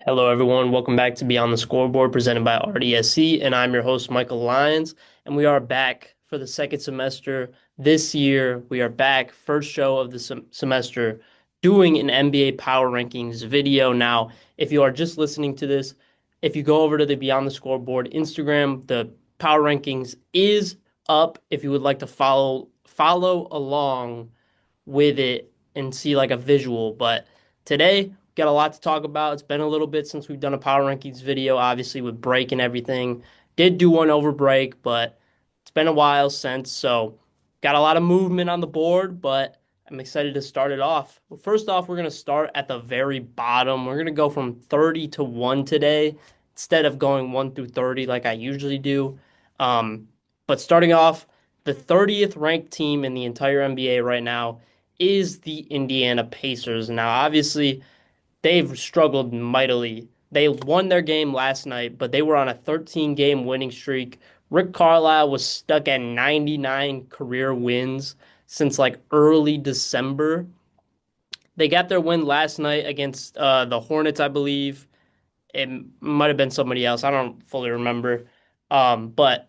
Hello, everyone. Welcome back to Beyond the Scoreboard, presented by RDSC, and I'm your host, Michael Lyons. And we are back for the second semester this year. We are back, first show of the semester, doing an NBA Power Rankings video. Now, if you are just listening to this, if you go over to the Beyond the Scoreboard Instagram, the Power Rankings is up. If you would like to follow along with it and see like a visual. But today, got a lot to talk about. It's been a little bit since we've done a power rankings video, obviously with break and everything. Did do one over break, but it's been a while since. So got a lot of movement on the board, but I'm excited to start it off. Well, first off, we're going to start at the very bottom. We're going to go from 30 to 1 today instead of going 1 through 30 like I usually do. Um, but starting off, the 30th ranked team in the entire NBA right now is the Indiana Pacers. Now, obviously, they've struggled mightily. They won their game last night, but they were on a 13-game winning streak. Rick Carlisle was stuck at 99 career wins since like early December. They got their win last night against the Hornets, I believe. It might have been somebody else. I don't fully remember. But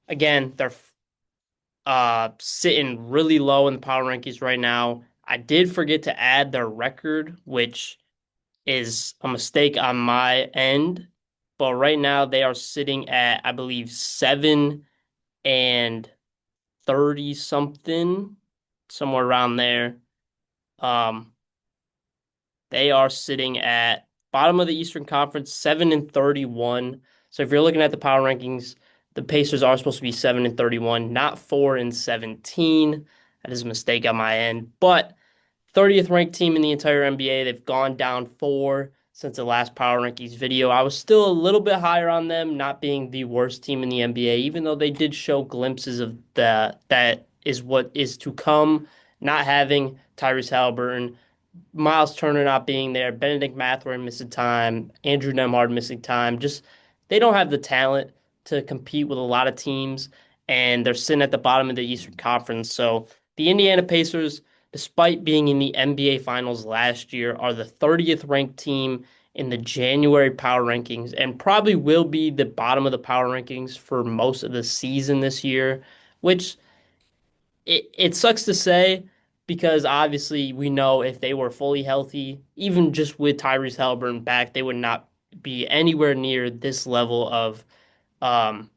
again, they're sitting really low in the power rankings right now. I did forget to add their record, which is a mistake on my end. But right now they are sitting at, I believe, 7-30 something, somewhere around there. Um, they are sitting at bottom of the Eastern Conference, 7-31. So if you're looking at the power rankings, the Pacers are supposed to be 7-31, not 4-17. That is a mistake on my end. But 30th ranked team in the entire NBA. They've gone down four since the last Power Rankings video. I was still a little bit higher on them, not being the worst team in the NBA, even though they did show glimpses of that is what is to come. Not having Tyrese Halliburton, Miles Turner not being there, Benedict Mathurin missing time, Andrew Nemhard missing time. Just they don't have the talent to compete with a lot of teams, and they're sitting at the bottom of the Eastern Conference. So the Indiana Pacers, despite being in the NBA Finals last year, are the 30th ranked team in the January power rankings and probably will be the bottom of the power rankings for most of the season this year, which it sucks to say because obviously we know if they were fully healthy, even just with Tyrese Halliburton back, they would not be anywhere near um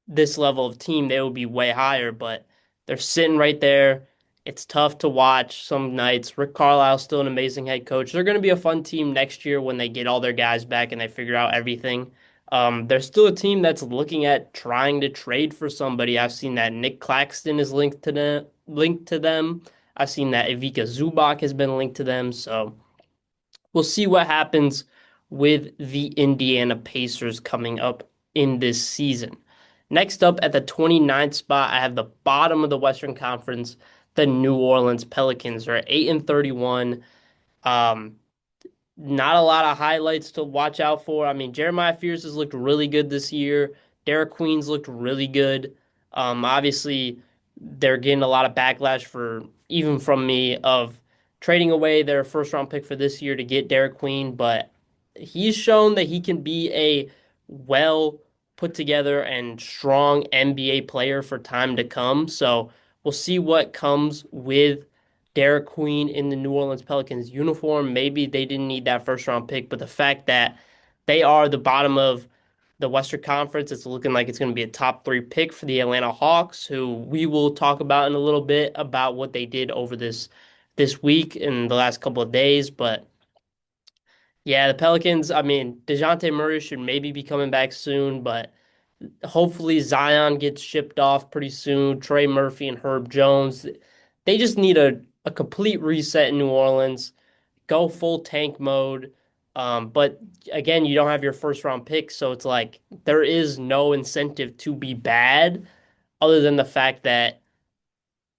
this level of team. They would be way higher, but they're sitting right there. It's tough to watch some nights. Rick Carlisle's still an amazing head coach. They're going to be a fun team next year when they get all their guys back and they figure out everything. They're still a team that's looking at trying to trade for somebody. I've seen that Nick Claxton is linked to them. I've seen that Ivica Zubac has been linked to them. So we'll see what happens with the Indiana Pacers coming up in this season. Next up at the 29th spot, I have the bottom of the Western Conference, the New Orleans Pelicans. They're at 8-31. Um, Not a lot of highlights to watch out for. I mean, Jeremiah Fears has looked really good this year. Derek Queen's looked really good. Obviously, they're getting a lot of backlash for even from me of trading away their first round pick for this year to get Derek Queen, but he's shown that he can be a well put together and strong NBA player for time to come. So we'll see what comes with Derek Queen in the New Orleans Pelicans uniform. Maybe they didn't need that first round pick, but the fact that they are the bottom of the Western Conference, it's looking like it's going to be a top three pick for the Atlanta Hawks, who we will talk about in a little bit about what they did over this week and the last couple of days. But yeah, the Pelicans, I mean, DeJounte Murray should maybe be coming back soon, but hopefully Zion gets shipped off pretty soon. Trey Murphy and Herb Jones. They just need a complete reset in New Orleans. Go full tank mode. But again, you don't have your first round pick, so it's like there is no incentive to be bad other than the fact that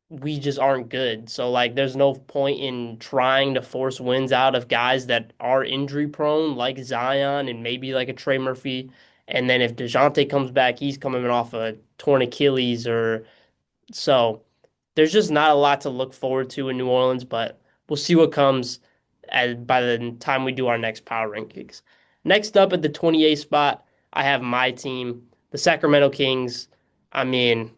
we just aren't good. So like there's no point in trying to force wins out of guys that are injury prone, like Zion and maybe like a Trey Murphy. And then if DeJounte comes back, he's coming off a torn Achilles or so there's just not a lot to look forward to in New Orleans, but we'll see what comes. by the time we do our next power rankings. Next up at the 28th spot, I have my team, the Sacramento Kings. I mean,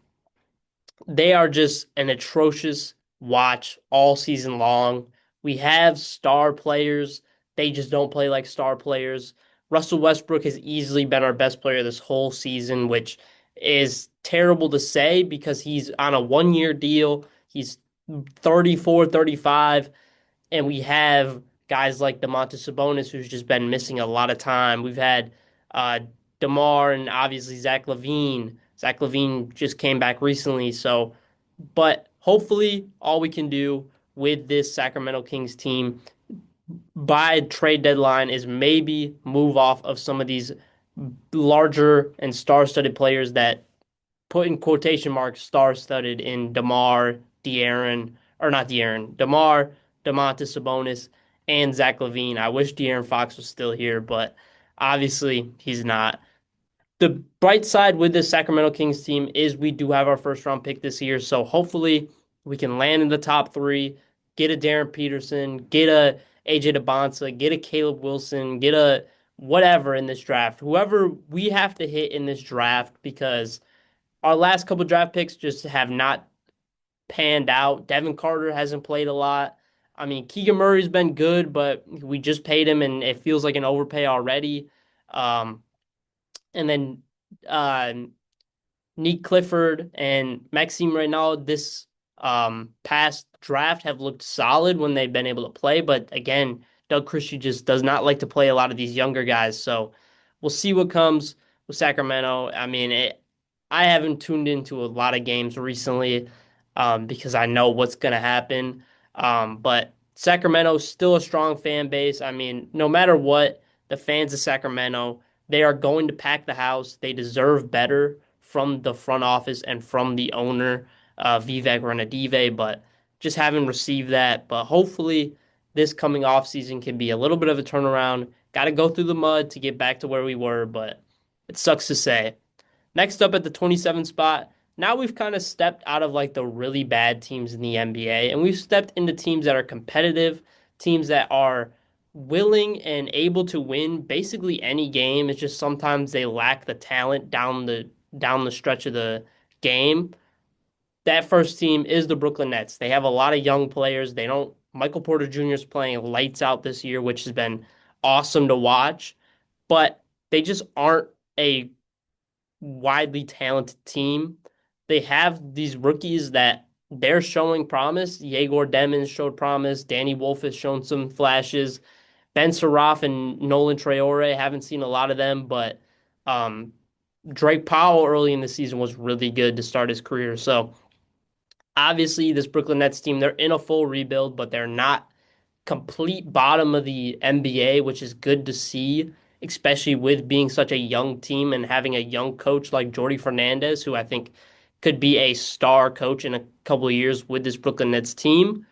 they are just an atrocious watch all season long. We have star players. They just don't play like star players. Russell Westbrook has easily been our best player this whole season, which is terrible to say because he's on a 1 year deal. He's 34, 35 and we have guys like Domantas Sabonis, who's just been missing a lot of time. We've had uh, DeMar and obviously Zach LaVine. Zach LaVine just came back recently, so but hopefully all we can do with this Sacramento Kings team by trade deadline is maybe move off of some of these larger and star-studded players that put in quotation marks star-studded in DeMar, De'Aaron, or not De'Aaron, DeMar, Domantas Sabonis, and Zach LaVine. I wish De'Aaron Fox was still here, but obviously he's not. The bright side with this Sacramento Kings team is we do have our first round pick this year, so hopefully we can land in the top three, get a Darren Peterson, get a AJ DeBonsa, get a Caleb Wilson, get a whatever in this draft. Whoever we have to hit in this draft because our last couple draft picks just have not panned out. Devin Carter hasn't played a lot. I mean, Keegan Murray's been good, but we just paid him and it feels like an overpay already. Um, and then uh, Nick Clifford and Maxime Renaud this past draft have looked solid when they've been able to play. But again, Doug Christie just does not like to play a lot of these younger guys. So we'll see what comes with Sacramento. I mean, I haven't tuned into a lot of games recently because I know what's going to happen. But Sacramento's still a strong fan base. I mean, no matter what, the fans of Sacramento, they are going to pack the house. They deserve better from the front office and from the owner, Vivek Ranadive, but just haven't received that. But hopefully, this coming off season can be a little bit of a turnaround. Got to go through the mud to get back to where we were, but it sucks to say. Next up at the 27th spot, now we've kind of stepped out of like the really bad teams in the NBA and we've stepped into teams that are competitive, teams that are willing and able to win basically any game. It's just sometimes they lack the talent down the stretch of the game. That first team is the Brooklyn Nets. They have a lot of young players. They don't Michael Porter Jr. is playing lights out this year, which has been awesome to watch, but they just aren't a widely talented team. They have these rookies that they're showing promise. Yegor Demons showed promise. Danny Wolf has shown some flashes. Ben Saraf and Nolan Traore haven't seen a lot of them, but um, Drake Powell early in the season was really good to start his career. So obviously, this Brooklyn Nets team, they're in a full rebuild, but they're not complete bottom of the NBA, which is good to see, especially with being such a young team and having a young coach like Jordi Fernandez, who I think could be a star coach in a couple of years with this Brooklyn Nets team.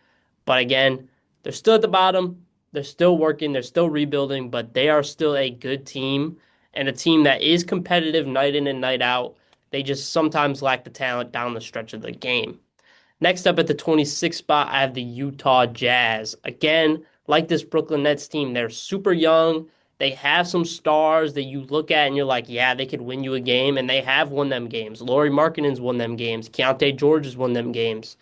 But again, they're still at the bottom. They're still working. They're still rebuilding, but they are still a good team and a team that is competitive night in and night out. They just sometimes lack the talent down the stretch of the game. Next up at the 26th spot, I have the Utah Jazz. Again, like this Brooklyn Nets team, they're super young. They have some stars that you look at and you're like, yeah, they could win you a game, and they have won them games. Lauri Markkanen's won them games. Keontae George has won them games.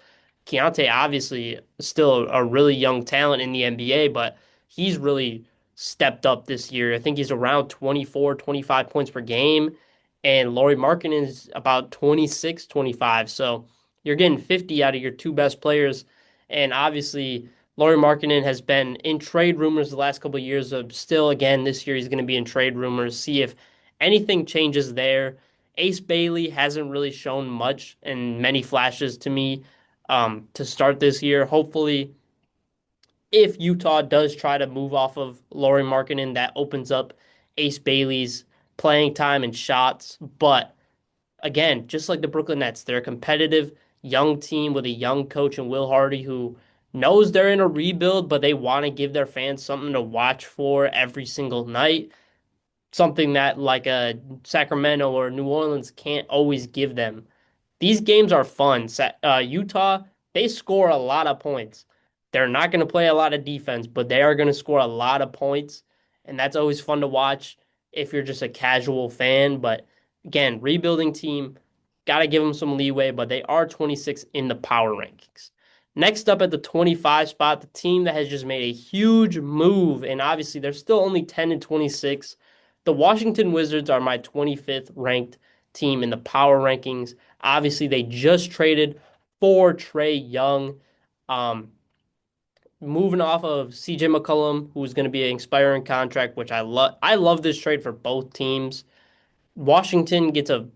Keontae obviously is still a really young talent in the NBA, but he's really stepped up this year. I think he's around 24, 25 points per game, and Lauri Markkanen is about 26, 25. So you're getting 50 out of your two best players. And obviously, Lauri Markkanen has been in trade rumors the last couple of years. Still, again, this year he's going to be in trade rumors. See if anything changes there. Ace Bailey hasn't really shown much and many flashes to me to start this year. Hopefully, if Utah does try to move off of Lauri Markkanen, that opens up Ace Bailey's playing time and shots. But again, just like the Brooklyn Nets, they're a competitive young team with a young coach and Will Hardy who knows they're in a rebuild, but they want to give their fans something to watch for every single night. Something that like a Sacramento or New Orleans can't always give them. These games are fun. Utah, they score a lot of points. They're not going to play a lot of defense, but they are going to score a lot of points, and that's always fun to watch if you're just a casual fan. But again, rebuilding team, got to give them some leeway, but they are 26 in the power rankings. Next up at the 25 spot, the team that has just made a huge move, and obviously they're still only 10 and 26. The Washington Wizards are my 25th ranked team in the power rankings. Obviously, they just traded for Trae Young. Um, Moving off of CJ McCollum, who's going to be an expiring contract, which I love. I love this trade for both teams. Washington gets a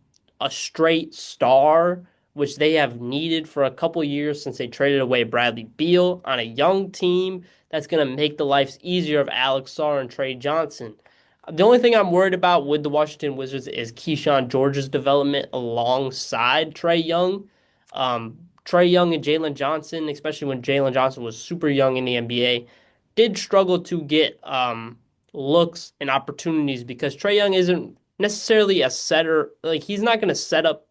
straight star, which they have needed for a couple years since they traded away Bradley Beal on a young team that's going to make the lives easier of Alex Sarr and Trey Johnson. The only thing I'm worried about with the Washington Wizards is Keyshawn George's development alongside Trae Young. Trae Young and Jalen Johnson, especially when Jalen Johnson was super young in the NBA, did struggle to get looks and opportunities because Trae Young isn't necessarily a setter. Like he's not going to set up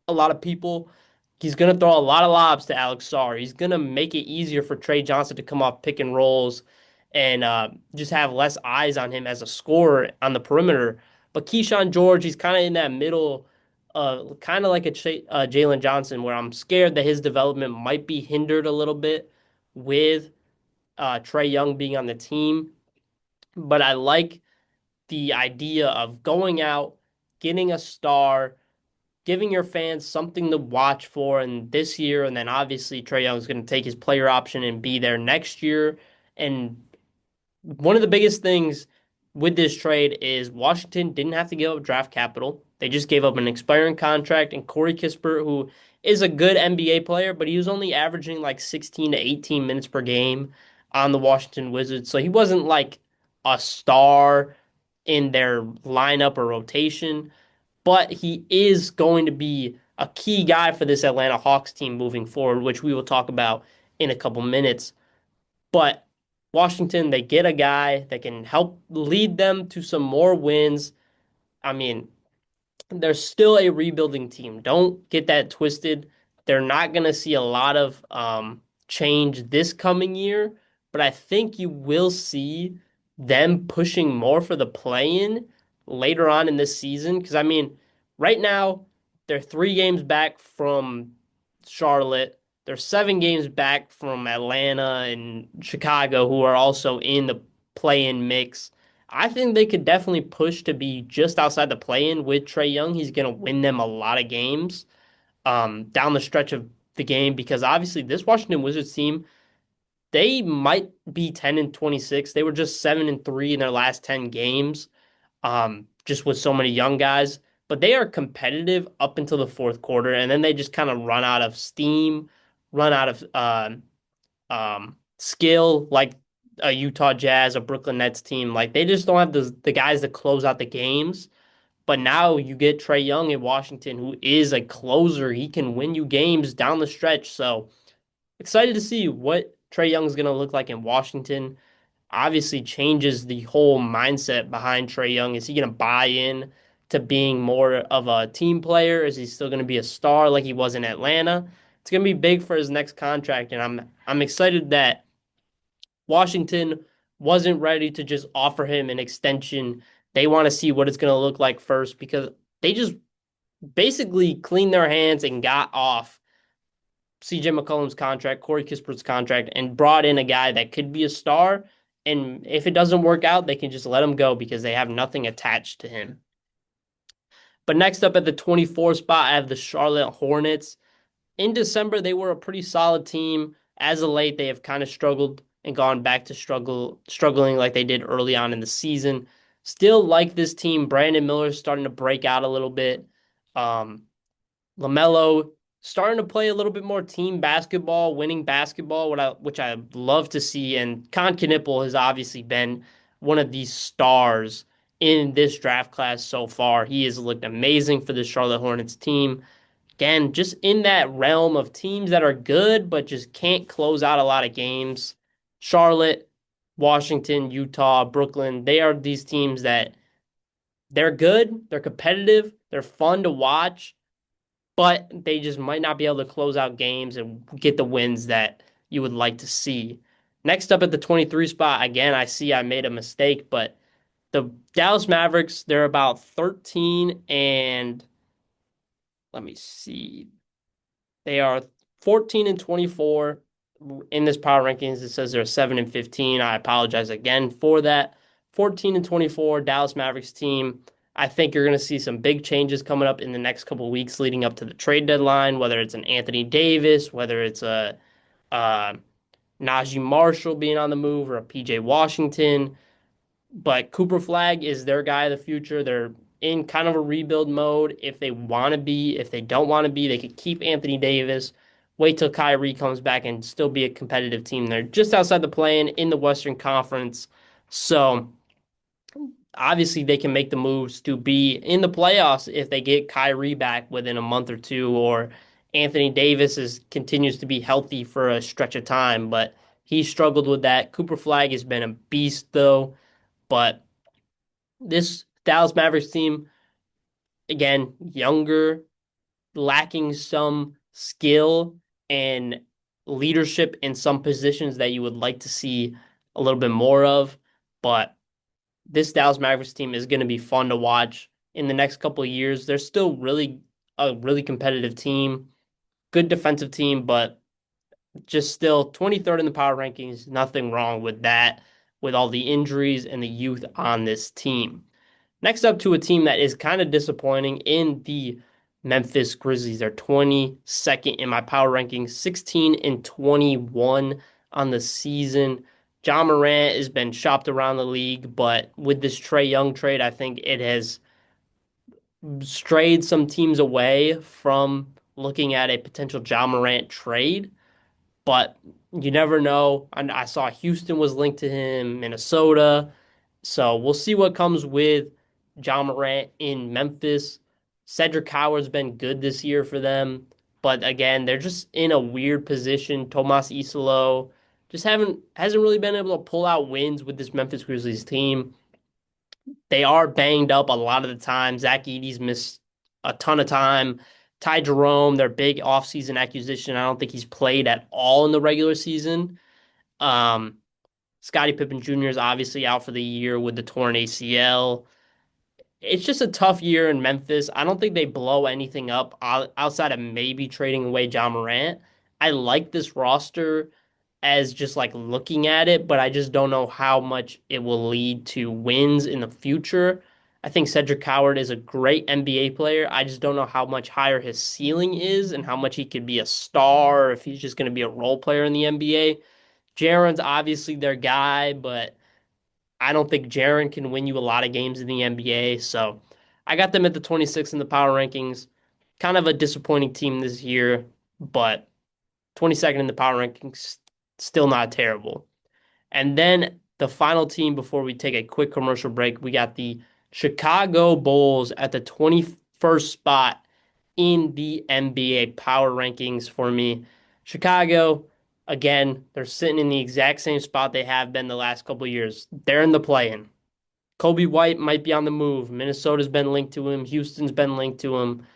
a lot of people. He's going to throw a lot of lobs to Alex Sarr. He's going to make it easier for Trey Johnson to come off pick and rolls and just have less eyes on him as a scorer on the perimeter. But Keyshawn George, he's kind of in that middle, kind of like a Jalen Johnson, where I'm scared that his development might be hindered a little bit with Trae Young being on the team. But I like the idea of going out, getting a star, giving your fans something to watch for in this year, and then obviously Trae Young is going to take his player option and be there next year. And one of the biggest things with this trade is Washington didn't have to give up draft capital. They just gave up an expiring contract and Corey Kispert, who is a good NBA player, but he was only averaging like 16 to 18 minutes per game on the Washington Wizards. So he wasn't like a star in their lineup or rotation, but he is going to be a key guy for this Atlanta Hawks team moving forward, which we will talk about in a couple minutes. But Washington, they get a guy that can help lead them to some more wins. I mean, they're still a rebuilding team. Don't get that twisted. They're not going to see a lot of change this coming year, but I think you will see them pushing more for the play-in later on in this season. Because, I mean, right now, they're 3 games back from Charlotte. They're 7 games back from Atlanta and Chicago, who are also in the play-in mix. I think they could definitely push to be just outside the play-in with Trae Young. He's going to win them a lot of games down the stretch of the game because obviously this Washington Wizards team, they might be 10 and 26. They were just 7 and 3 in their last 10 games, just with so many young guys. But they are competitive up until the fourth quarter, and then they just kind of run out of steam, run out of skill, like a Utah Jazz, a Brooklyn Nets team. Like they just don't have the guys to close out the games. But now you get Trae Young in Washington, who is a closer. He can win you games down the stretch. So excited to see what Trae Young is going to look like in Washington. Obviously, changes the whole mindset behind Trae Young. Is he going to buy in to being more of a team player? Is he still going to be a star like he was in Atlanta? It's going to be big for his next contract, and I'm excited that Washington wasn't ready to just offer him an extension. They want to see what it's going to look like first because they just basically cleaned their hands and got off CJ McCollum's contract, Corey Kispert's contract, and brought in a guy that could be a star. And if it doesn't work out, they can just let him go because they have nothing attached to him. But next up at the 24 spot, I have the Charlotte Hornets. In December, they were a pretty solid team. As of late, they have kind of struggled and gone back to struggling like they did early on in the season. Still like this team. Brandon Miller's starting to break out a little bit. LaMelo starting to play a little bit more team basketball, winning basketball, which I love to see. And Con Knipple has obviously been one of these stars in this draft class so far. He has looked amazing for the Charlotte Hornets team. Again, just in that realm of teams that are good, but just can't close out a lot of games. Charlotte, Washington, Utah, Brooklyn, they are these teams that they're good, they're competitive, they're fun to watch, but they just might not be able to close out games and get the wins that you would like to see. Next up at the 23 spot, again, I see I made a mistake, but the Dallas Mavericks, they're about 13 and let me see. They are 14 and 24 in this power rankings. It says they're 7 and 15. I apologize again for that. 14 and 24 Dallas Mavericks team. I think you're going to see some big changes coming up in the next couple of weeks leading up to the trade deadline, whether it's an Anthony Davis, whether it's a uh, Najee Marshall being on the move or a PJ Washington. But Cooper Flag is their guy of the future. They're in kind of a rebuild mode. If they want to be, if they don't want to be, they could keep Anthony Davis, wait till Kyrie comes back and still be a competitive team. They're just outside the play-in in the Western Conference. So obviously they can make the moves to be in the playoffs if they get Kyrie back within a month or two, or Anthony Davis continues to be healthy for a stretch of time. But he struggled with that. Cooper Flag has been a beast though. But this Dallas Mavericks team, again, younger, lacking some skill and leadership in some positions that you would like to see a little bit more of. But this Dallas Mavericks team is going to be fun to watch in the next couple of years. They're still really a really competitive team, good defensive team, but just still 23rd in the power rankings. Nothing wrong with that, with all the injuries and the youth on this team. Next up to a team that is kind of disappointing in the Memphis Grizzlies. They're 22nd in my power rankings, 16 and 21 on the season. John Morant has been shopped around the league, but with this Trae Young trade, I think it has strayed some teams away from looking at a potential John Morant trade. But you never know. And I saw Houston was linked to him, Minnesota. So we'll see what comes with John Morant in Memphis. Cedric Howard's been good this year for them, but again, they're just in a weird position. Tomas Isolo just hasn't really been able to pull out wins with this Memphis Grizzlies team. They are banged up a lot of the time. Zach Edey's missed a ton of time. Ty Jerome, their big offseason acquisition, I don't think he's played at all in the regular season. Um, Scottie Pippen Jr. is obviously out for the year with the torn ACL. It's just a tough year in Memphis. I don't think they blow anything up outside of maybe trading away John Morant. I like this roster as just like looking at it, but I just don't know how much it will lead to wins in the future. I think Cedric Howard is a great NBA player. I just don't know how much higher his ceiling is and how much he could be a star or if he's just going to be a role player in the NBA. Jaron's obviously their guy, but I don't think Jaren can win you a lot of games in the NBA. So I got them at the 26th in the power rankings. Kind of a disappointing team this year, but 22nd in the power rankings, still not terrible. And then the final team before we take a quick commercial break, we got the Chicago Bulls at the 21st spot in the NBA power rankings for me. Chicago, again, they're sitting in the exact same spot they have been the last couple of years. They're in the play-in. Kobe White might be on the move. Minnesota's been linked to him. Houston's been linked to him.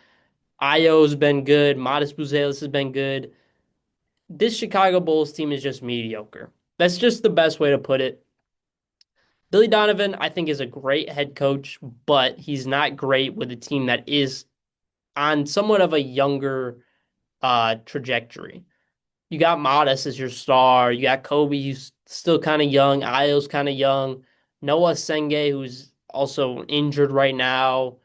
Io's been good. Modest Buzelis has been good. This Chicago Bulls team is just mediocre. That's just the best way to put it. Billy Donovan, I think, is a great head coach, but he's not great with a team that is on somewhat of a younger trajectory. You got Modest as your star. You got Kobe, who's still kind of young. Io's kind of young. Noah Senge, who's also injured right now.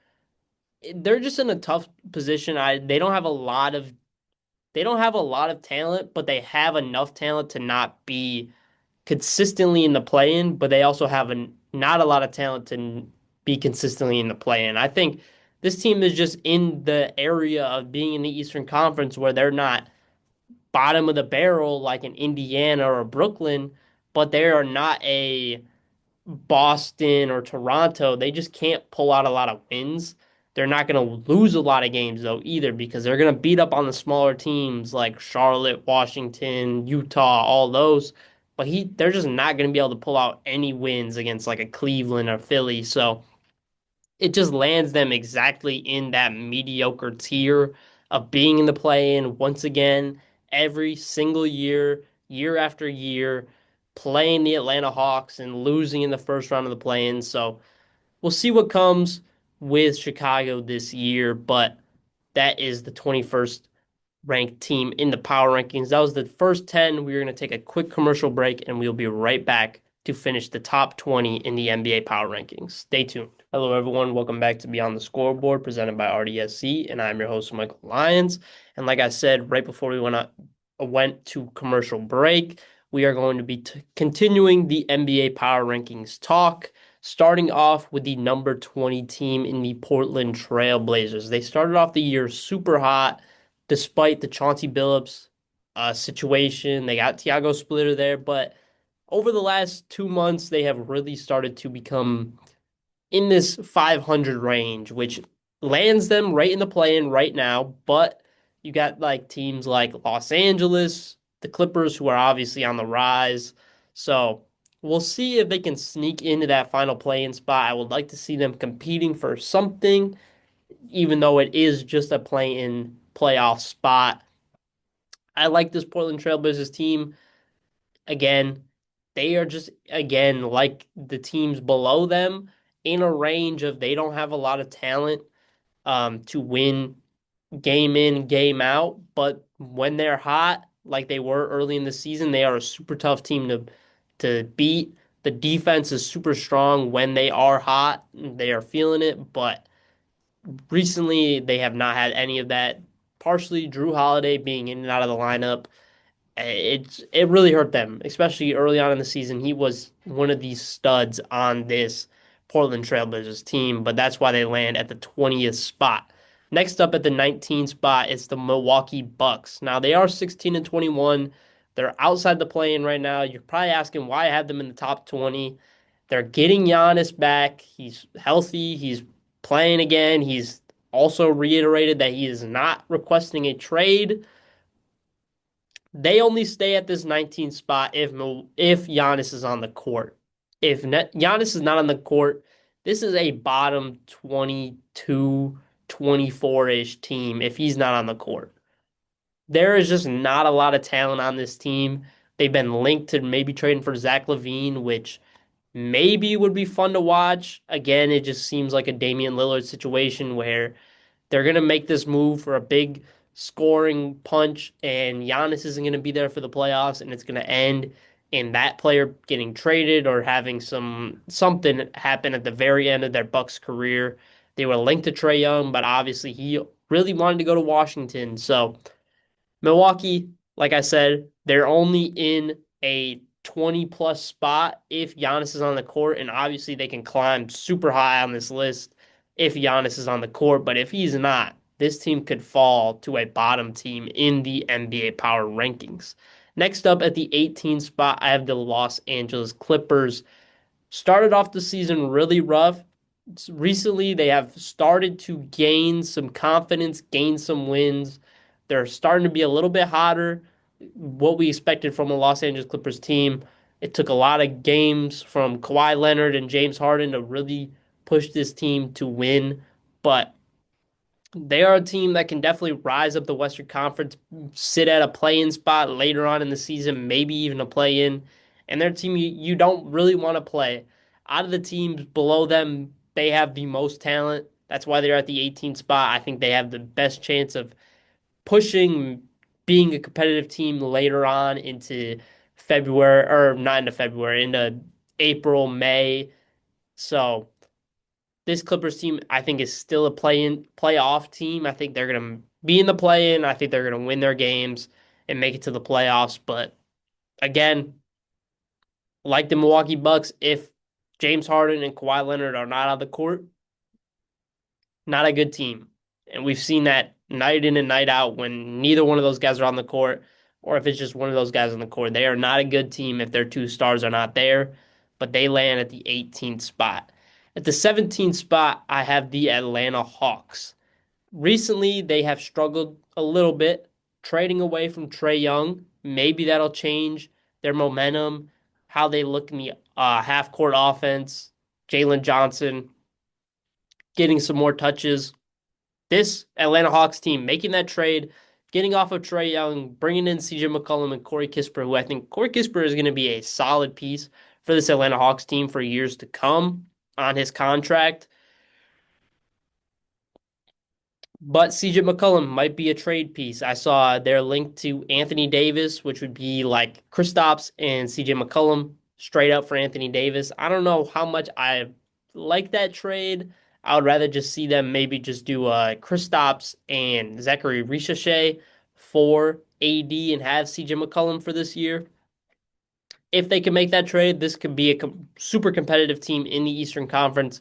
They're just in a tough position. They don't have a lot of talent, but they have enough talent to not be consistently in the play-in, but they also have not a lot of talent to be consistently in the play-in. I think this team is just in the area of being in the Eastern Conference where they're not bottom of the barrel like in Indiana or Brooklyn, but they are not a Boston or Toronto. They just can't pull out a lot of wins. They're not going to lose a lot of games though either because they're going to beat up on the smaller teams like Charlotte, Washington, Utah, all those. But they're just not going to be able to pull out any wins against like a Cleveland or Philly. So it just lands them exactly in that mediocre tier of being in the play-in once again every single year. year after year, playing the Atlanta Hawks and losing in the first round of the play-in. So we'll see what comes with Chicago this year, but that is the 21st ranked team in the power rankings. That was the first 10. We're going to take a quick commercial break and we'll be right back to finish the top 20 in the NBA power rankings. Stay tuned. Hello, everyone. Welcome back to Beyond the Scoreboard presented by RDSC, and I'm your host, Michael Lyons. And like I said, right before went to commercial break, we are going to be continuing the NBA power rankings talk, starting off with the number 20 team in the Portland Trail Blazers. They started off the year super hot despite the Chauncey Billups situation. They got Tiago Splitter there, but over the last 2 months, they have really started to become in this 500 range, which lands them right in the play-in right now. But you got like teams like Los Angeles, the Clippers, who are obviously on the rise. So we'll see if they can sneak into that final play-in spot. I would like to see them competing for something, even though it is just a play-in playoff spot. I like this Portland Trailblazers team. Again, they are just, again, like the teams below them in a range of they don't have a lot of talent to win game in, game out. But when they're hot, like they were early in the season, they are a super tough team to beat. The defense is super strong when they are hot. They are feeling it, but recently they have not had any of that. Partially Drew Holiday being in and out of the lineup, it really hurt them, especially early on in the season. He was one of these studs on this Portland Trailblazers team, but that's why they land at the 20th spot. Next up at the 19th spot is the Milwaukee Bucks. Now they are 16 and 21. They're outside the play-in right now. You're probably asking why I have them in the top 20. They're getting Giannis back. He's healthy. He's playing again. He's also reiterated that he is not requesting a trade. They only stay at this 19th spot if Giannis is on the court. If Giannis is not on the court, this is a bottom 22, 24-ish team if he's not on the court. There is just not a lot of talent on this team. They've been linked to maybe trading for Zach LaVine, which maybe would be fun to watch. Again, it just seems like a Damian Lillard situation where they're going to make this move for a big scoring punch, and Giannis isn't going to be there for the playoffs, and it's going to end in that player getting traded or having something happen at the very end of their Bucks career. They were linked to Trae Young, but obviously he really wanted to go to Washington. So Milwaukee, like I said, they're only in a 20 plus spot if Giannis is on the court, and obviously they can climb super high on this list if Giannis is on the court. But if he's not, this team could fall to a bottom team in the NBA power rankings. Next up at the 18th spot, I have the Los Angeles Clippers. Started off the season really rough. Recently, they have started to gain some confidence, gain some wins. They're starting to be a little bit hotter. What we expected from the Los Angeles Clippers team. It took a lot of games from Kawhi Leonard and James Harden to really push this team to win. But they are a team that can definitely rise up the Western Conference, sit at a play-in spot later on in the season, maybe even a play-in. And they're a team you don't really want to play. Out of the teams below them, they have the most talent. That's why they're at the 18th spot. I think they have the best chance of pushing being a competitive team later on into February, or not into February, into April, May. So this Clippers team, I think, is still a playoff team. I think they're gonna be in the play-in. I think they're gonna win their games and make it to the playoffs. But again, like the Milwaukee Bucks, if James Harden and Kawhi Leonard are not on the court, not a good team. And we've seen that night in and night out when neither one of those guys are on the court, or if it's just one of those guys on the court. They are not a good team if their two stars are not there, but they land at the 18th spot. At the 17th spot, I have the Atlanta Hawks. Recently, they have struggled a little bit, trading away from Trae Young. Maybe that'll change their momentum, how they look in the half court offense. Jalen Johnson getting some more touches. This Atlanta Hawks team making that trade getting off of Trae Young, bringing in CJ McCollum and Corey Kispert, who I think Corey Kispert is going to be a solid piece for this Atlanta Hawks team for years to come on his contract. But CJ McCollum might be a trade piece. I saw they're linked to Anthony Davis, which would be like Kristaps and CJ McCollum straight up for Anthony Davis. I don't know how much I like that trade. I would rather just see them maybe just do Kristaps and Zachary Ricochet for AD and have CJ McCollum for this year. If they can make that trade, this could be a super competitive team in the Eastern Conference.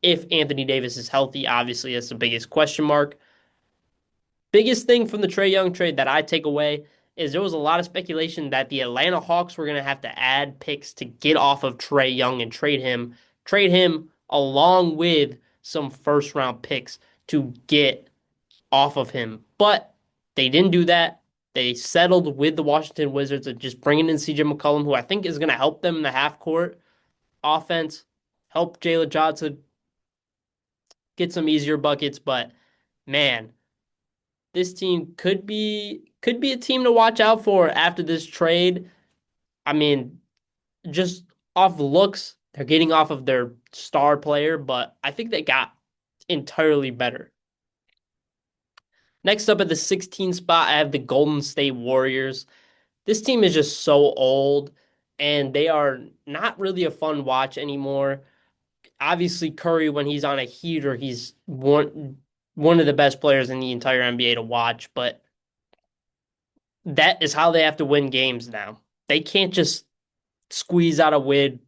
If Anthony Davis is healthy, obviously that's the biggest question mark. Biggest thing from the Trae Young trade that I take away is there was a lot of speculation that the Atlanta Hawks were going to have to add picks to get off of Trae Young and trade him along with some first round picks to get off of him. But they didn't do that. They settled with the Washington Wizards of just bringing in CJ McCollum, who I think is going to help them in the half court offense, help Jalen Johnson get some easier buckets. But man, this team could be a team to watch out for after this trade. I mean, just off looks, they're getting off of their star player, but I think they got entirely better. Next up at the 16 spot, I have the Golden State Warriors. This team is just so old and they are not really a fun watch anymore. Obviously, Curry, when he's on a heater, he's one of the best players in the entire NBA to watch, but that is how they have to win games now. They can't just squeeze out a win.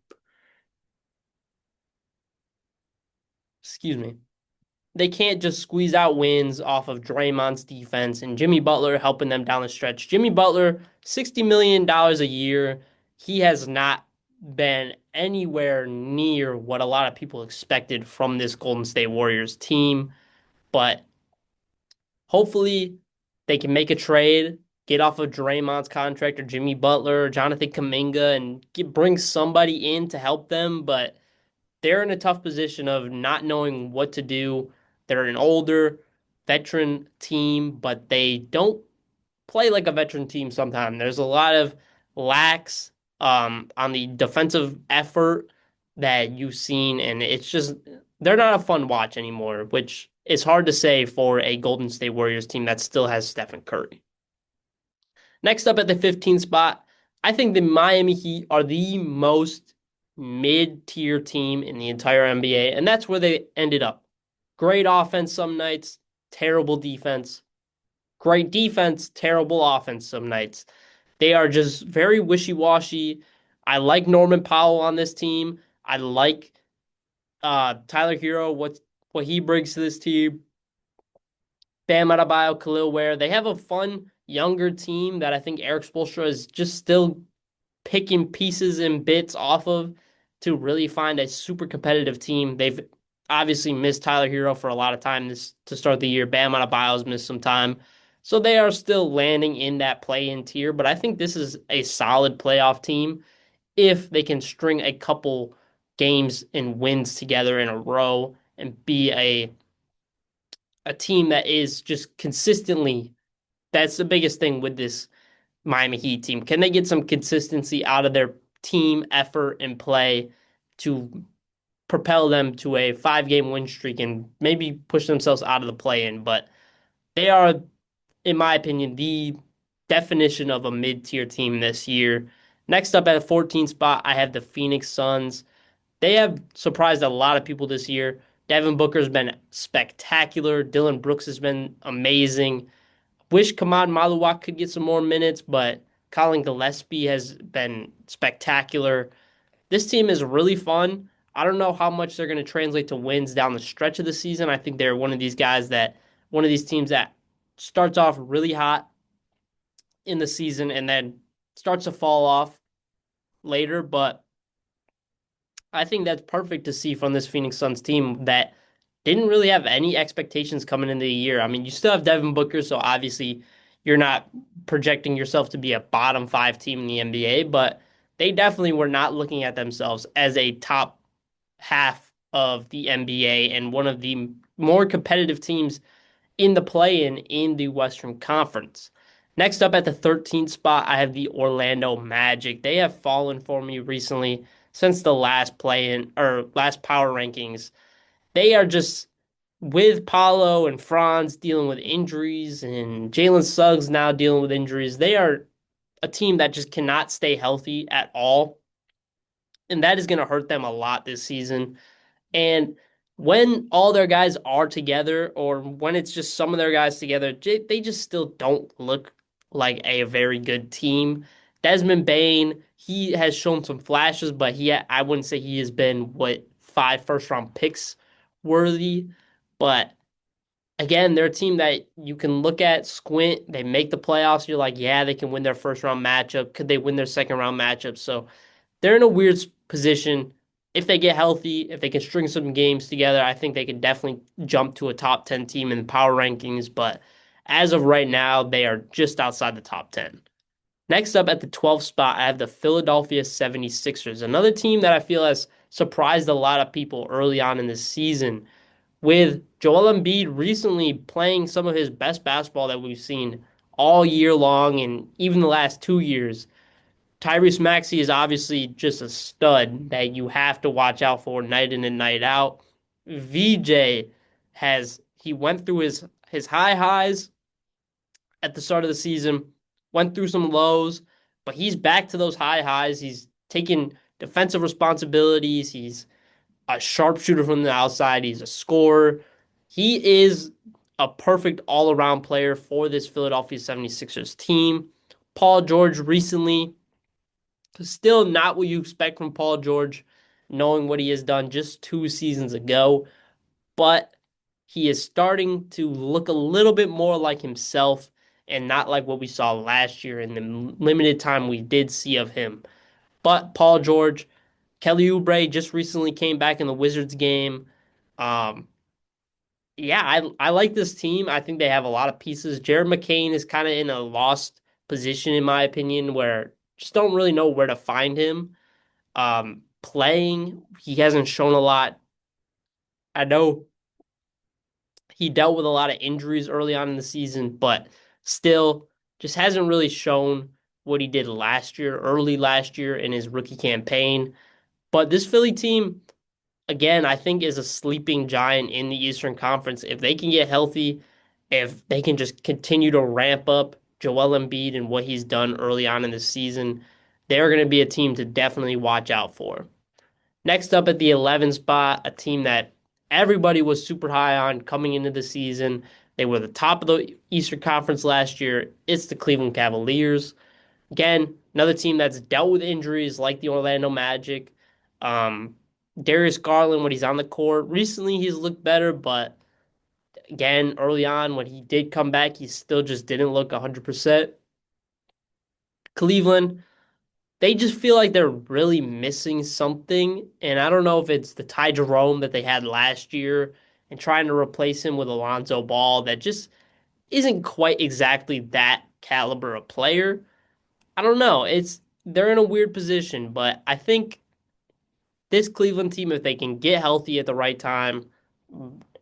Excuse me. They can't just squeeze out wins off of Draymond's defense and Jimmy Butler helping them down the stretch. Jimmy Butler, $60 million a year. He has not been anywhere near what a lot of people expected from this Golden State Warriors team. But hopefully they can make a trade, get off of Draymond's contract or Jimmy Butler or Jonathan Kuminga and bring somebody in to help them. But they're in a tough position of not knowing what to do. They're an older veteran team, but they don't play like a veteran team sometimes. There's a lot of lacks on the defensive effort that you've seen, and it's just they're not a fun watch anymore, which is hard to say for a Golden State Warriors team that still has Stephen Curry. Next up at the 15th spot, I think the Miami Heat are the most mid-tier team in the entire NBA, and that's where they ended up. Great offense some nights, terrible defense. Great defense, terrible offense some nights. They are just very wishy-washy. I like Norman Powell on this team. I like Tyler Hero, what he brings to this team. Bam Adebayo, Khalil Ware. They have a fun younger team that I think Eric Spoelstra is just still picking pieces and bits off of to really find a super competitive team. They've obviously missed Tyler Hero for a lot of time this to start the year. Bam Adebayo's missed some time. So they are still landing in that play-in tier, but I think this is a solid playoff team if they can string a couple games and wins together in a row and be a team that is just consistently. That's the biggest thing with this Miami Heat team. Can they get some consistency out of their team effort and play to propel them to a 5-game win streak and maybe push themselves out of the play-in? But they are, in my opinion, the definition of a mid-tier team this year. Next up at the 14th spot, I have the Phoenix Suns. They have surprised a lot of people this year. Devin Booker's been spectacular. Dylan Brooks has been amazing. Wish Kamad Maluwak could get some more minutes, but Colin Gillespie has been spectacular. This team is really fun. I don't know how much they're going to translate to wins down the stretch of the season. I think they're one of these teams that starts off really hot in the season and then starts to fall off later, but I think that's perfect to see from this Phoenix Suns team that didn't really have any expectations coming into the year. I mean, you still have Devin Booker, so obviously you're not projecting yourself to be a bottom five team in the NBA, but they definitely were not looking at themselves as a top half of the NBA and one of the more competitive teams in the play-in in the Western Conference. Next up at the 13th spot, I have the Orlando Magic. They have fallen for me recently since the last play-in or last power rankings. They are just with Paulo and Franz dealing with injuries and Jalen Suggs now dealing with injuries. They are a team that just cannot stay healthy at all. And that is going to hurt them a lot this season. And when all their guys are together, or when it's just some of their guys together, they just still don't look like a very good team. Desmond Bain, he has shown some flashes, but I wouldn't say he has been what 5 first round picks worthy. But again, they're a team that you can look at, squint, they make the playoffs. You're like, yeah, they can win their first round matchup. Could they win their second round matchup? So they're in a weird position. If they get healthy, if they can string some games together, I think they can definitely jump to a top 10 team in the power rankings. But as of right now, they are just outside the top 10. Next up at the 12th spot, I have the Philadelphia 76ers, another team that I feel has surprised a lot of people early on in this season, with Joel Embiid recently playing some of his best basketball that we've seen all year long and even the last 2 years. Tyrese Maxey is obviously just a stud that you have to watch out for night in and night out. VJ he went through his high highs at the start of the season, went through some lows, but he's back to those high highs. He's taking defensive responsibilities. He's a sharpshooter from the outside. He's a scorer. He is a perfect all-around player for this Philadelphia 76ers team. Paul George recently, still not what you expect from Paul George, knowing what he has done just 2 seasons ago, but he is starting to look a little bit more like himself and not like what we saw last year in the limited time we did see of him. But Paul George, Kelly Oubre just recently came back in the Wizards game. Um, yeah, I like this team. I think they have a lot of pieces. Jared McCain is kind of in a lost position, in my opinion, where just don't really know where to find him. Playing, he hasn't shown a lot. I know he dealt with a lot of injuries early on in the season, but still just hasn't really shown what he did early last year in his rookie campaign. But this Philly team, again, I think is a sleeping giant in the Eastern Conference. If they can get healthy, if they can just continue to ramp up Joel Embiid and what he's done early on in the season, they're going to be a team to definitely watch out for. Next up at the 11 spot, a team that everybody was super high on coming into the season. They were the top of the Eastern Conference last year. It's the Cleveland Cavaliers. Again, another team that's dealt with injuries like the Orlando Magic. Um, Darius Garland, when he's on the court, recently he's looked better, but again, early on when he did come back, he still just didn't look 100%. Cleveland, they just feel like they're really missing something. And I don't know if it's the Ty Jerome that they had last year and trying to replace him with Alonzo Ball that just isn't quite exactly that caliber of player. I don't know. They're in a weird position, but I think this Cleveland team, if they can get healthy at the right time,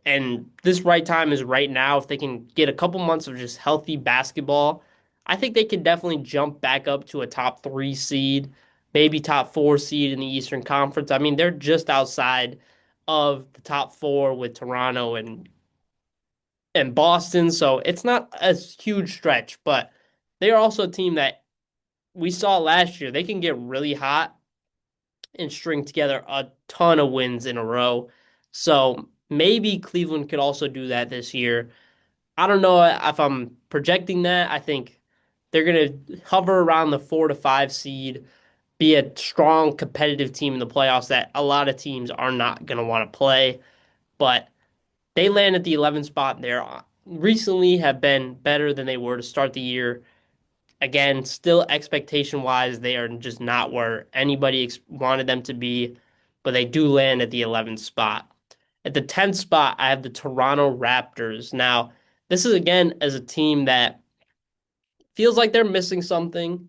and this right time is right now, if they can get a couple months of just healthy basketball, I think they could definitely jump back up to a top 3 seed, maybe top 4 seed in the Eastern Conference. I mean, they're just outside of the top four with Toronto and Boston, so it's not a huge stretch, but they are also a team that we saw last year. They can get really hot and string together a ton of wins in a row. So maybe Cleveland could also do that this year. I don't know if I'm projecting that. I think they're going to hover around the 4 to 5 seed, be a strong competitive team in the playoffs that a lot of teams are not going to want to play. But they land at the 11th spot. They recently have been better than they were to start the year. Again, still expectation wise, they are just not where anybody wanted them to be, but they do land at the 11th spot. At the 10th spot, I have the Toronto Raptors. Now, this is again as a team that feels like they're missing something,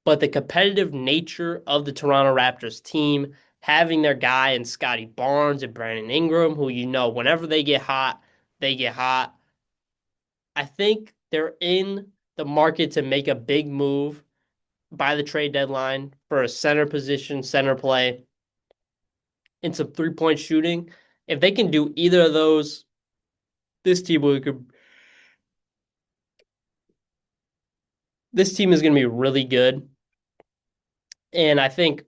but the competitive nature of the Toronto Raptors team, having their guy in Scotty Barnes and Brandon Ingram, who whenever they get hot, they get hot. I think they're in the market to make a big move by the trade deadline for a center position, center play, and some 3-point shooting. If they can do either of those, this team will this team is going to be really good. And I think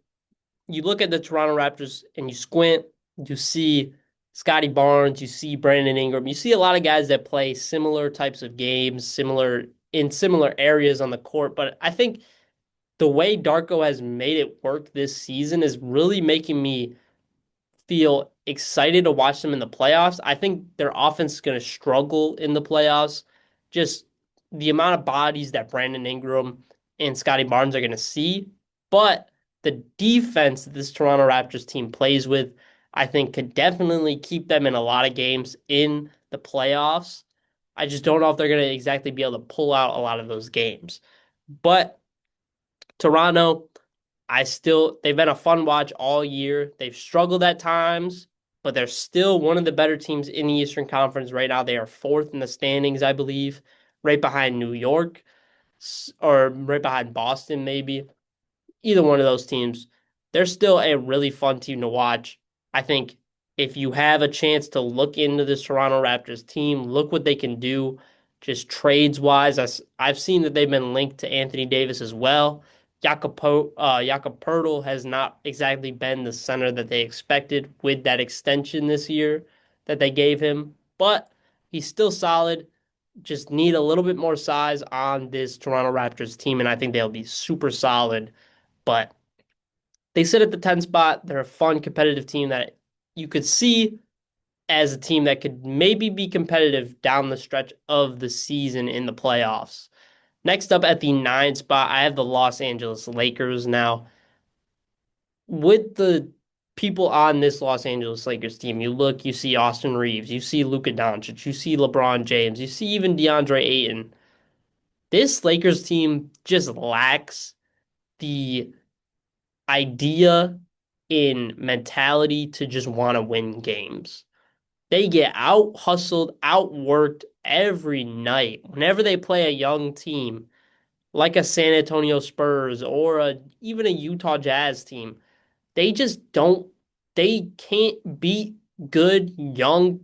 you look at the Toronto Raptors and you squint, you see Scotty Barnes, you see Brandon Ingram, you see a lot of guys that play similar types of games, similar areas on the court. But I think the way Darko has made it work this season is really making me feel excited to watch them in the playoffs. I think their offense is going to struggle in the playoffs. Just the amount of bodies that Brandon Ingram and Scotty Barnes are going to see. But the defense that this Toronto Raptors team plays with, I think, could definitely keep them in a lot of games in the playoffs. I just don't know if they're going to exactly be able to pull out a lot of those games. But Toronto, they've been a fun watch all year. They've struggled at times, but they're still one of the better teams in the Eastern Conference right now. They are fourth in the standings, I believe, right behind New York or right behind Boston, maybe either one of those teams, they're still a really fun team to watch. I think if you have a chance to look into this Toronto Raptors team, look what they can do just trades wise. I've seen that they've been linked to Anthony Davis as well. Jakob Poeltl has not exactly been the center that they expected with that extension this year that they gave him, but he's still solid. Just need a little bit more size on this Toronto Raptors team, and I think they'll be super solid, but they sit at the 10 spot. They're a fun, competitive team that you could see as a team that could maybe be competitive down the stretch of the season in the playoffs. Next up at the 9 spot, I have the Los Angeles Lakers. Now, with the people on this Los Angeles Lakers team, you look, you see Austin Reeves, you see Luka Doncic, you see LeBron James, you see even DeAndre Ayton. This Lakers team just lacks the idea in mentality to just want to win games. They get out hustled, outworked every night. Whenever they play a young team like a San Antonio Spurs or even a Utah Jazz team, they just don't, they can't beat good, young,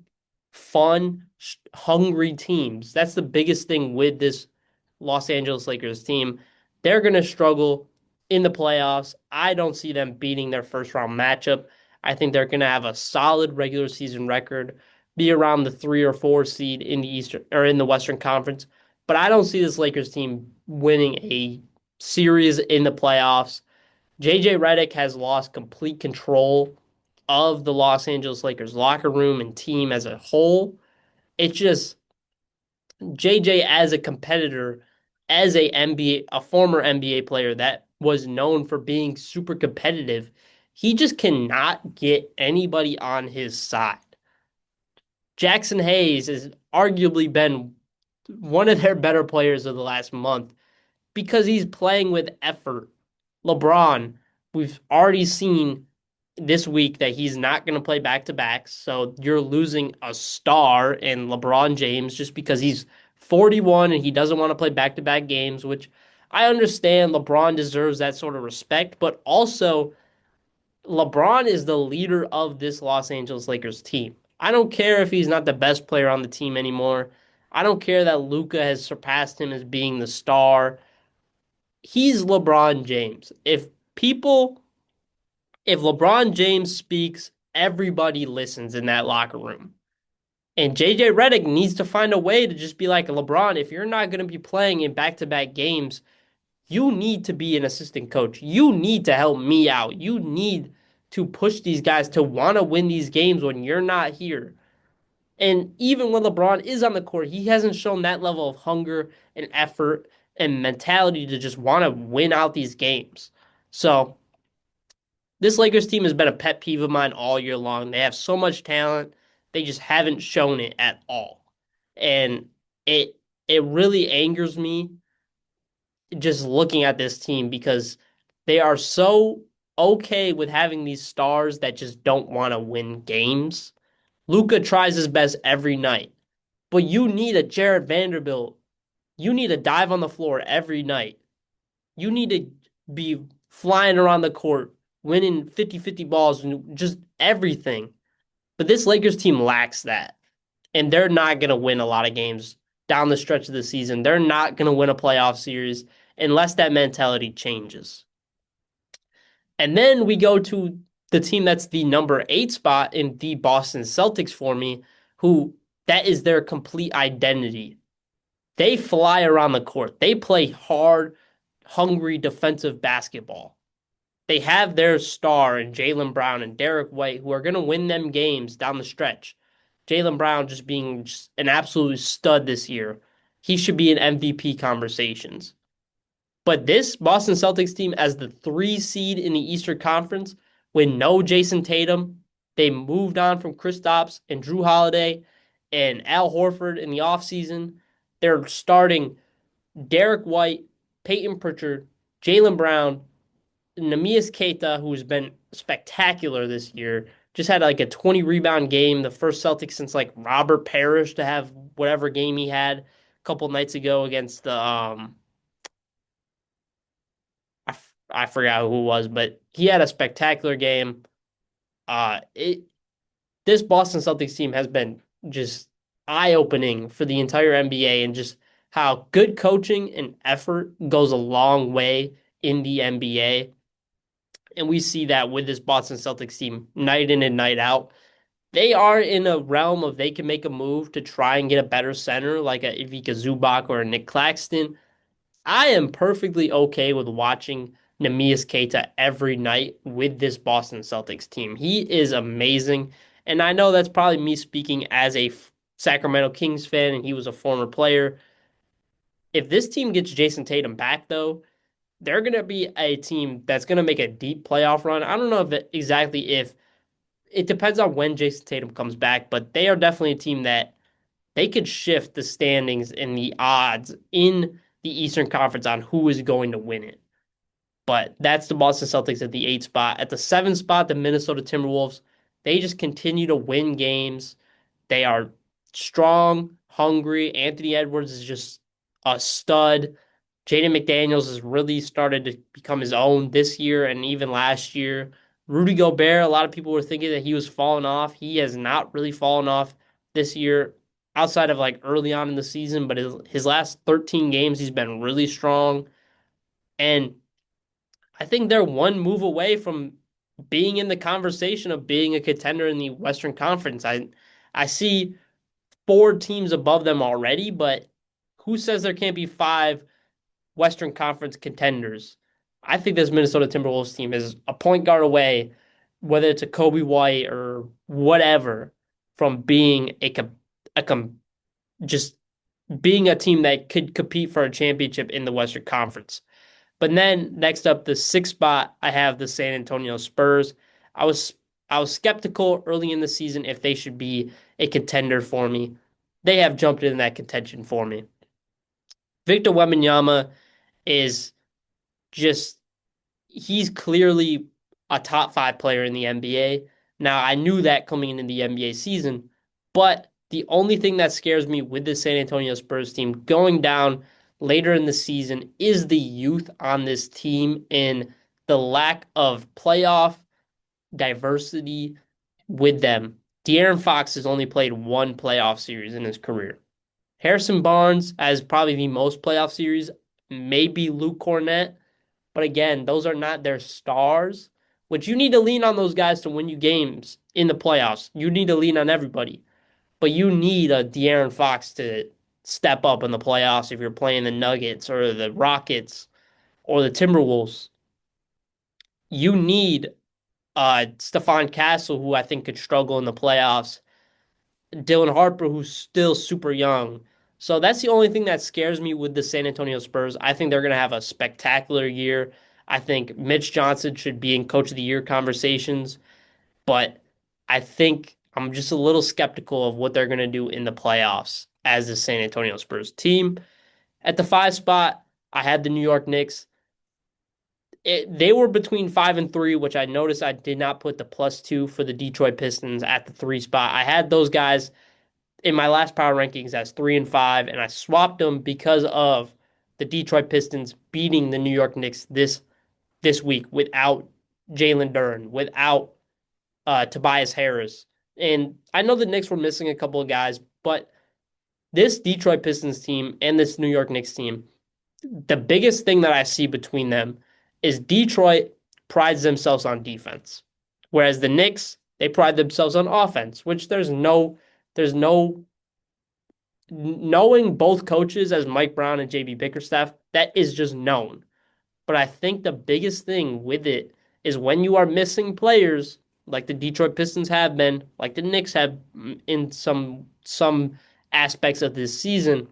fun, hungry teams. That's the biggest thing with this Los Angeles Lakers team. They're going to struggle in the playoffs. I don't see them beating their first round matchup. I think they're going to have a solid regular season record, be around the 3 or 4 seed in the Eastern or in the Western Conference. But I don't see this Lakers team winning a series in the playoffs. JJ Redick has lost complete control of the Los Angeles Lakers locker room and team as a whole. It's just JJ as a competitor, as a former NBA player that was known for being super competitive, he just cannot get anybody on his side. Jackson Hayes has arguably been one of their better players of the last month because he's playing with effort. LeBron, we've already seen this week that he's not going to play back to backs. So you're losing a star in LeBron James just because he's 41 and he doesn't want to play back to back games, which I understand LeBron deserves that sort of respect, but also LeBron is the leader of this Los Angeles Lakers team. I don't care if he's not the best player on the team anymore. I don't care that Luka has surpassed him as being the star. He's LeBron James. If LeBron James speaks, everybody listens in that locker room. And JJ Redick needs to find a way to just be like, LeBron, if you're not going to be playing in back to back games, you need to be an assistant coach. You need to help me out. You need to push these guys to want to win these games when you're not here. And even when LeBron is on the court, he hasn't shown that level of hunger and effort and mentality to just want to win out these games. So this Lakers team has been a pet peeve of mine all year long. They have so much talent, they just haven't shown it at all. And it it really angers me just looking at this team because they are so okay with having these stars that just don't want to win games. Luka tries his best every night. But you need a Jared Vanderbilt. You need to dive on the floor every night. You need to be flying around the court, winning 50-50 balls and just everything. But this Lakers team lacks that. And they're not going to win a lot of games down the stretch of the season. They're not going to win a playoff series unless that mentality changes. And then we go to the team that's the number 8 spot in the Boston Celtics for me, who that is their complete identity. They fly around the court. They play hard, hungry defensive basketball. They have their star in Jaylen Brown and Derek White, who are going to win them games down the stretch. Jaylen Brown just being just an absolute stud this year. He should be in MVP conversations. But this Boston Celtics team, as the 3 seed in the Eastern Conference, with no Jason Tatum, they moved on from Kristaps and Drew Holiday and Al Horford in the offseason. They're starting Derek White, Peyton Pritchard, Jaylen Brown, Nemias Keita, who's been spectacular this year, just had like a 20 rebound game, the first Celtics since like Robert Parrish to have whatever game he had a couple nights ago against the I forgot who it was, but he had a spectacular game. It This Boston Celtics team has been just eye opening for the entire NBA and just how good coaching and effort goes a long way in the NBA. And we see that with this Boston Celtics team night in and night out. They are in a realm of they can make a move to try and get a better center like a Ivica Zubac or a Nick Claxton. I am perfectly okay with watching Nemias Keita every night with this Boston Celtics team. He is amazing. And I know that's probably me speaking as a Sacramento Kings fan, and he was a former player. If this team gets Jason Tatum back, though, they're going to be a team that's going to make a deep playoff run. I don't know exactly if it depends on when Jason Tatum comes back, but they are definitely a team that they could shift the standings and the odds in the Eastern Conference on who is going to win it. But that's the Boston Celtics at the 8 spot. At the 7 spot, the Minnesota Timberwolves, they just continue to win games. They are strong, hungry. Anthony Edwards is just a stud. Jaden McDaniels has really started to become his own this year and even last year. Rudy Gobert, a lot of people were thinking that he was falling off. He has not really fallen off this year outside of like early on in the season, but his last 13 games, he's been really strong. And I think they're one move away from being in the conversation of being a contender in the Western Conference. I see 4 teams above them already, but who says there can't be 5 Western Conference contenders? I think this Minnesota Timberwolves team is a point guard away, whether it's a Kobe White or whatever, from being just being a team that could compete for a championship in the Western Conference. But then next up, the 6th spot, I have the San Antonio Spurs. I was I was skeptical early in the season if they should be a contender for me. They have jumped in that contention for me. Victor Wembanyama is just he's clearly a top 5 player in the NBA. Now, I knew that coming into the NBA season, but the only thing that scares me with the San Antonio Spurs team going down later in the season is the youth on this team and the lack of playoff diversity with them. De'Aaron Fox has only played 1 playoff series in his career. Harrison Barnes has probably the most playoff series, maybe Luke Cornett. But again, those are not their stars, which you need to lean on those guys to win you games in the playoffs. You need to lean on everybody. But you need a De'Aaron Fox to step up in the playoffs if you're playing the Nuggets or the Rockets or the Timberwolves. You need Stephon Castle, who I think could struggle in the playoffs. Dylan Harper, who's still super young. So that's the only thing that scares me with the San Antonio Spurs. I think they're going to have a spectacular year. I think Mitch Johnson should be in Coach of the Year conversations, but I think I'm just a little skeptical of what they're going to do in the playoffs as the San Antonio Spurs team. At the 5 spot, I had the New York Knicks. They were between 5 and 3, which I noticed I did not put the +2 for the Detroit Pistons at the 3 spot. I had those guys in my last power rankings as 3 and 5, and I swapped them because of the Detroit Pistons beating the New York Knicks this week without Jalen Duren, without Tobias Harris. And I know the Knicks were missing a couple of guys, but this Detroit Pistons team and this New York Knicks team, the biggest thing that I see between them is Detroit prides themselves on defense, whereas the Knicks, they pride themselves on offense, which there's no knowing both coaches as Mike Brown and JB Bickerstaff, that is just known. But I think the biggest thing with it is when you are missing players, like the Detroit Pistons have been, like the Knicks have in some aspects of this season,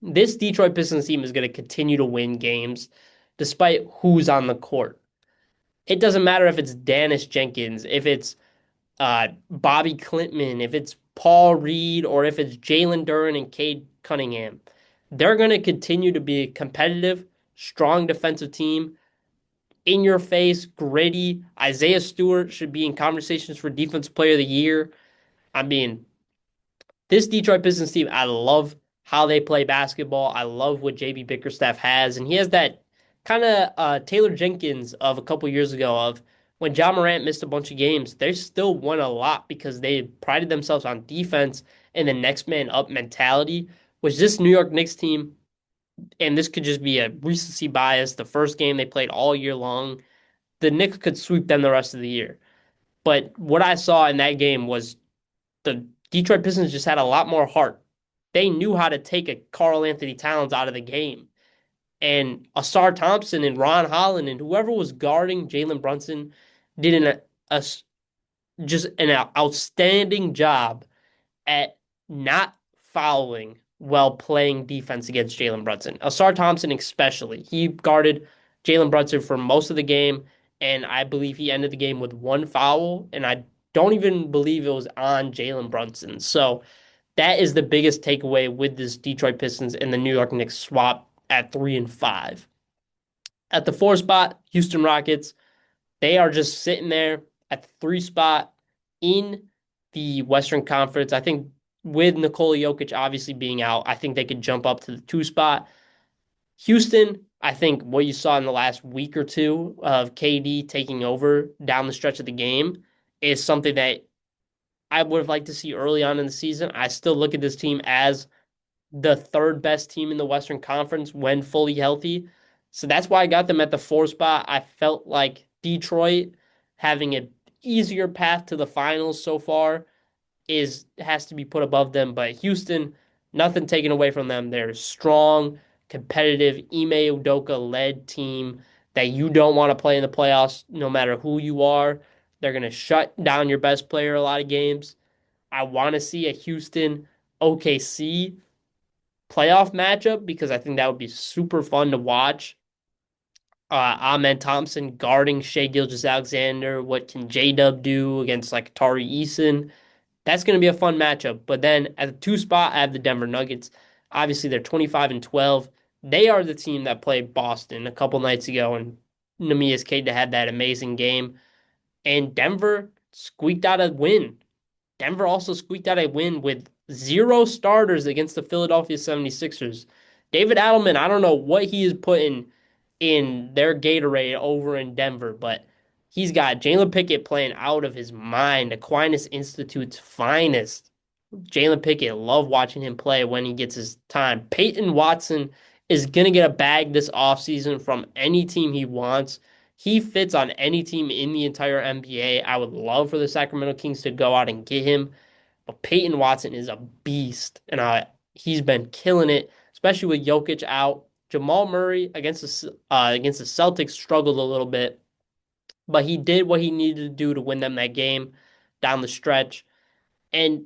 this Detroit Pistons team is going to continue to win games despite who's on the court. It doesn't matter if it's Dennis Jenkins, if it's Bobby Clintman, if it's Paul Reed, or if it's Jalen Duren and Cade Cunningham. They're going to continue to be a competitive, strong defensive team, in your face, gritty. Isaiah Stewart should be in conversations for Defensive Player of the Year. I mean, this Detroit Pistons team, I love how they play basketball. I love what JB Bickerstaff has, and he has that kind of Taylor Jenkins of a couple years ago of when John Morant missed a bunch of games, they still won a lot because they prided themselves on defense and the next man up mentality, which this New York Knicks team, and this could just be a recency bias, the first game they played all year long, the Knicks could sweep them the rest of the year. But what I saw in that game was the Detroit Pistons just had a lot more heart. They knew how to take a Karl Anthony Towns out of the game. And Asar Thompson and Ron Holland and whoever was guarding Jalen Brunson did just an outstanding job at not fouling while playing defense against Jalen Brunson. Asar Thompson, especially, he guarded Jalen Brunson for most of the game, and I believe he ended the game with one foul, and I don't even believe it was on Jalen Brunson. So that is the biggest takeaway with this Detroit Pistons and the New York Knicks swap at 3 and 5. At the 4 spot, Houston Rockets, they are just sitting there at the 3 spot in the Western Conference. I think with Nikola Jokic obviously being out, I think they could jump up to the 2 spot. Houston, I think what you saw in the last week or two of KD taking over down the stretch of the game is something that I would have liked to see early on in the season. I still look at this team as the third best team in the Western Conference when fully healthy. So that's why I got them at the 4 spot. I felt like Detroit having an easier path to the finals so far has to be put above them. But Houston, nothing taken away from them. They're a strong, competitive, Ime Udoka led team that you don't want to play in the playoffs no matter who you are. They're going to shut down your best player a lot of games. I want to see a Houston OKC playoff matchup because I think that would be super fun to watch. Ahmed Thompson guarding Shea Gilgeous-Alexander. What can J-Dub do against like Tari Eason? That's going to be a fun matchup. But then at the 2 spot, I have the Denver Nuggets. Obviously, they're 25-12. They are the team that played Boston a couple nights ago, and Namias Queta had that amazing game. And Denver squeaked out a win. Denver also squeaked out a win with 0 starters against the Philadelphia 76ers. David Adelman, I don't know what he is putting in their Gatorade over in Denver, but he's got Jalen Pickett playing out of his mind, Aquinas Institute's finest. Jalen Pickett, love watching him play when he gets his time. Peyton Watson is going to get a bag this offseason from any team he wants. He fits on any team in the entire NBA. I would love for the Sacramento Kings to go out and get him. But Peyton Watson is a beast, and he's been killing it, especially with Jokic out. Jamal Murray against the Celtics struggled a little bit, but he did what he needed to do to win them that game down the stretch. And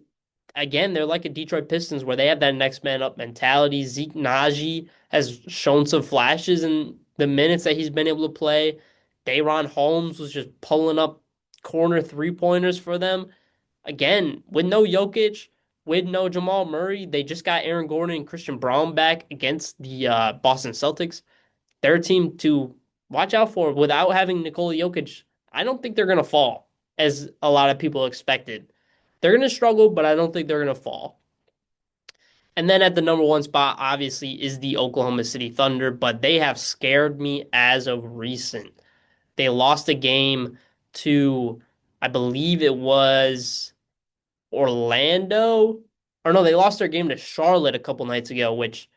again, they're like a Detroit Pistons where they have that next man up mentality. Zeke Naji has shown some flashes in the minutes that he's been able to play. Day'Ron Holmes was just pulling up corner 3-pointers for them. Again, with no Jokic, with no Jamal Murray, they just got Aaron Gordon and Christian Braun back against the Boston Celtics. They're a team to watch out for. Without having Nikola Jokic, I don't think they're going to fall, as a lot of people expected. They're going to struggle, but I don't think they're going to fall. And then at the number one spot, obviously, is the Oklahoma City Thunder, but they have scared me as of recent. They lost a game to, I believe it was Orlando. Or no, they lost their game to Charlotte a couple nights ago, which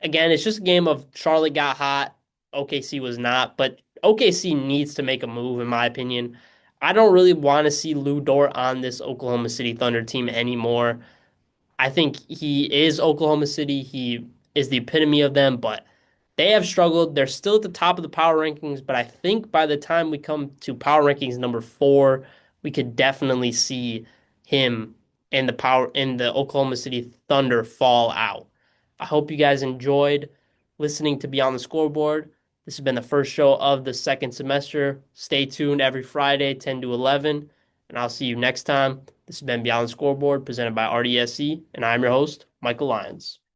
again, it's just a game of Charlotte got hot, OKC was not, but OKC needs to make a move, in my opinion. I don't really want to see Lou Dort on this Oklahoma City Thunder team anymore. I think he is Oklahoma City. He is the epitome of them, but they have struggled. They're still at the top of the power rankings, but I think by the time we come to power rankings number 4, we could definitely see him and the Oklahoma City Thunder fall out. I hope you guys enjoyed listening to Beyond the Scoreboard. This has been the first show of the second semester. Stay tuned every Friday, 10 to 11, and I'll see you next time. This has been Beyond the Scoreboard presented by RDSC, and I'm your host, Michael Lyons.